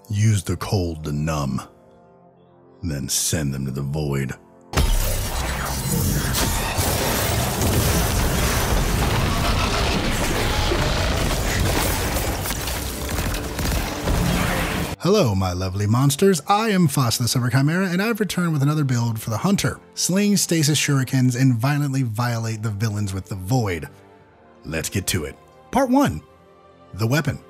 Use the cold to numb, then send them to the void. Hello, my lovely monsters. I am Fasa the Silver Chimera, and I've returned with another build for the Hunter. Sling stasis shurikens and violently violate the villains with the void. Let's get to it. Part 1. The weapon.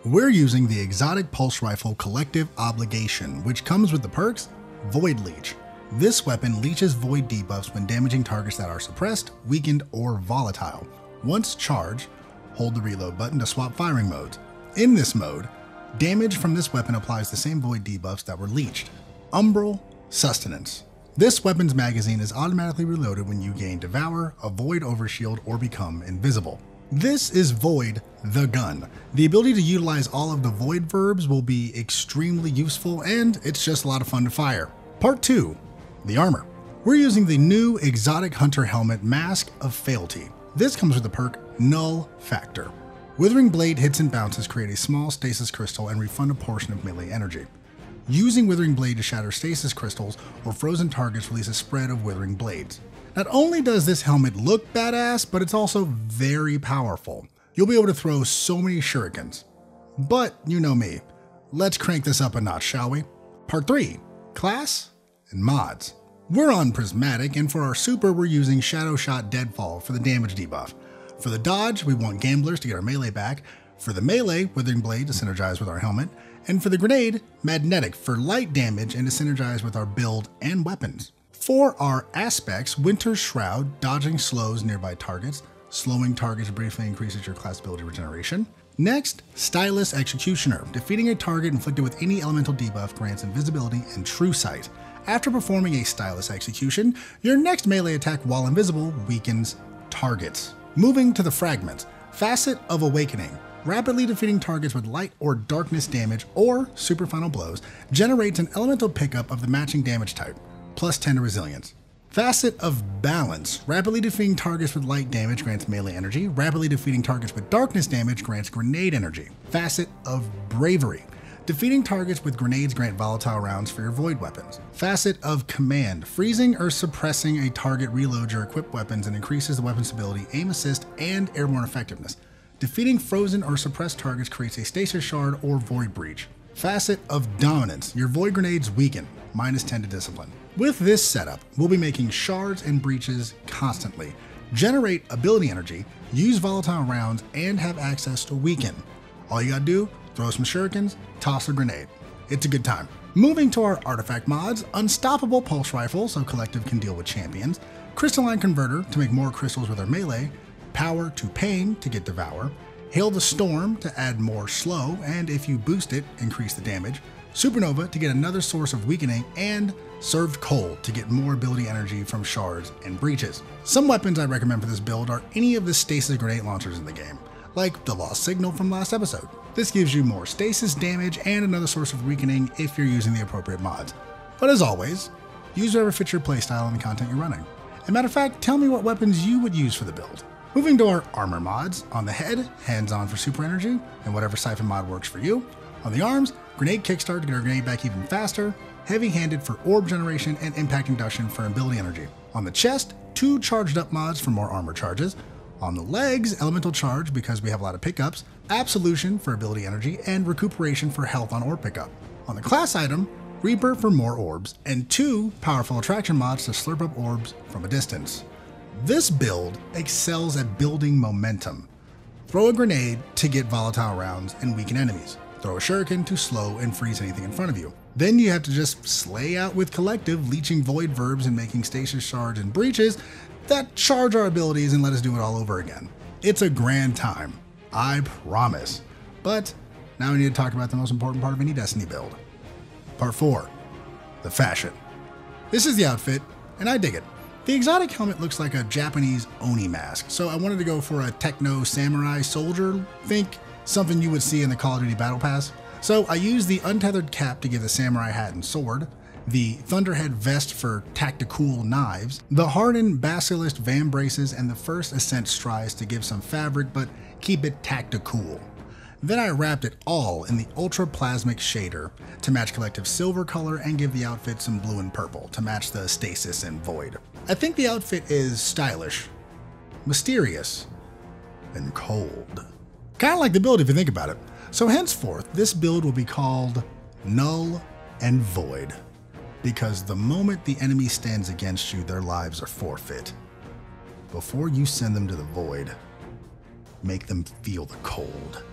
We're using the exotic pulse rifle Collective Obligation, which comes with the perks Void Leech. This weapon leeches void debuffs when damaging targets that are suppressed, weakened, or volatile. Once charged, hold the reload button to swap firing modes. In this mode, damage from this weapon applies the same void debuffs that were leeched. Umbral Sustenance. This weapon's magazine is automatically reloaded when you gain Devour, a Void Overshield, or become invisible. This is Void the Gun. The ability to utilize all of the Void verbs will be extremely useful, and it's just a lot of fun to fire. Part 2. The armor. We're using the new exotic hunter helmet Mask of Fealty. This comes with the perk Null Factor. Withering Blade hits and bounces create a small stasis crystal and refund a portion of melee energy. Using Withering Blade to shatter stasis crystals or frozen targets release a spread of Withering Blades. Not only does this helmet look badass, but it's also very powerful. You'll be able to throw so many shurikens. But you know me. Let's crank this up a notch, shall we? Part 3. Class and mods. We're on Prismatic, and for our super we're using Shadow Shot Deadfall for the damage debuff. For the dodge, we want Gamblers to get our melee back. For the melee, Withering Blade to synergize with our helmet. And for the grenade, Magnetic for light damage and to synergize with our build and weapons. For our aspects, Winter's Shroud, dodging slows nearby targets, slowing targets briefly increases your class ability regeneration. Next, Stylus Executioner, defeating a target inflicted with any elemental debuff grants invisibility and true sight. After performing a Stylus Execution, your next melee attack while invisible weakens targets. Moving to the fragments, Facet of Awakening, rapidly defeating targets with light or darkness damage or super final blows, generates an elemental pickup of the matching damage type. Plus 10 to resilience. Facet of Balance. Rapidly defeating targets with light damage grants melee energy. Rapidly defeating targets with darkness damage grants grenade energy. Facet of Bravery. Defeating targets with grenades grant volatile rounds for your void weapons. Facet of Command. Freezing or suppressing a target reloads your equipped weapons and increases the weapon's ability, aim assist, and airborne effectiveness. Defeating frozen or suppressed targets creates a stasis shard or void breach. Facet of Dominance. Your void grenades weaken, minus 10 to discipline. With this setup, we'll be making shards and breaches constantly, generate ability energy, use volatile rounds, and have access to weaken. All you gotta do, throw some shurikens, toss a grenade. It's a good time. Moving to our artifact mods, Unstoppable Pulse Rifle so Collective can deal with champions, Crystalline Converter to make more crystals with our melee, Power to Pain to get Devour, Hail the Storm to add more slow, and if you boost it, increase the damage, Supernova to get another source of weakening, and Served Cold to get more ability energy from shards and breaches. Some weapons I recommend for this build are any of the stasis grenade launchers in the game, like the Lost Signal from last episode. This gives you more stasis damage and another source of weakening if you're using the appropriate mods. But as always, use whatever fits your playstyle and the content you're running. As a matter of fact, tell me what weapons you would use for the build. Moving to our armor mods, on the head, hands-on for super energy, and whatever siphon mod works for you. On the arms, grenade kickstart to get our grenade back even faster, heavy-handed for orb generation, and impact induction for ability energy. On the chest, 2 charged up mods for more armor charges. On the legs, elemental charge because we have a lot of pickups, absolution for ability energy, and recuperation for health on orb pickup. On the class item, Reaper for more orbs, and 2 powerful attraction mods to slurp up orbs from a distance. This build excels at building momentum. Throw a grenade to get volatile rounds and weaken enemies. Throw a shuriken to slow and freeze anything in front of you. Then you have to just slay out with Collective, leeching void verbs and making stasis shards and breaches that charge our abilities and let us do it all over again. It's a grand time, I promise. But now we need to talk about the most important part of any Destiny build. Part 4, the fashion. This is the outfit, and I dig it. The exotic helmet looks like a Japanese Oni mask, so I wanted to go for a techno samurai soldier, think something you would see in the Call of Duty Battle Pass. So I used the untethered cap to give the samurai hat and sword, the Thunderhead vest for tactical knives, the hardened Basilisk van braces, and the first Ascent strides to give some fabric but keep it tactical. Then I wrapped it all in the Ultra Plasmic shader to match Collective Silver color and give the outfit some blue and purple to match the Stasis and Void. I think the outfit is stylish, mysterious, and cold. Kind of like the build if you think about it. So henceforth, this build will be called Null and Void, because the moment the enemy stands against you, their lives are forfeit. Before you send them to the Void, make them feel the cold.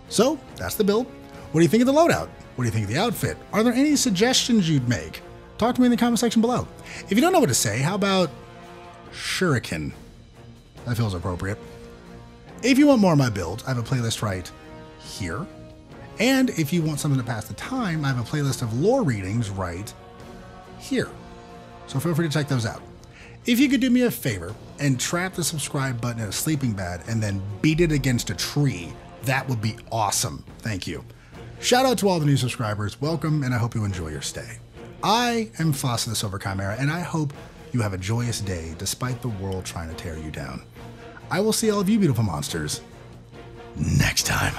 So, that's the build. What do you think of the loadout? What do you think of the outfit? Are there any suggestions you'd make? Talk to me in the comment section below. If you don't know what to say, how about Shuriken? That feels appropriate. If you want more of my builds, I have a playlist right here. And if you want something to pass the time, I have a playlist of lore readings right here. So feel free to check those out. If you could do me a favor and trap the subscribe button in a sleeping bag and then beat it against a tree, that would be awesome. Thank you. Shout out to all the new subscribers. Welcome, and I hope you enjoy your stay. I am Fasa the Silver Chimera, and I hope you have a joyous day despite the world trying to tear you down. I will see all of you beautiful monsters next time.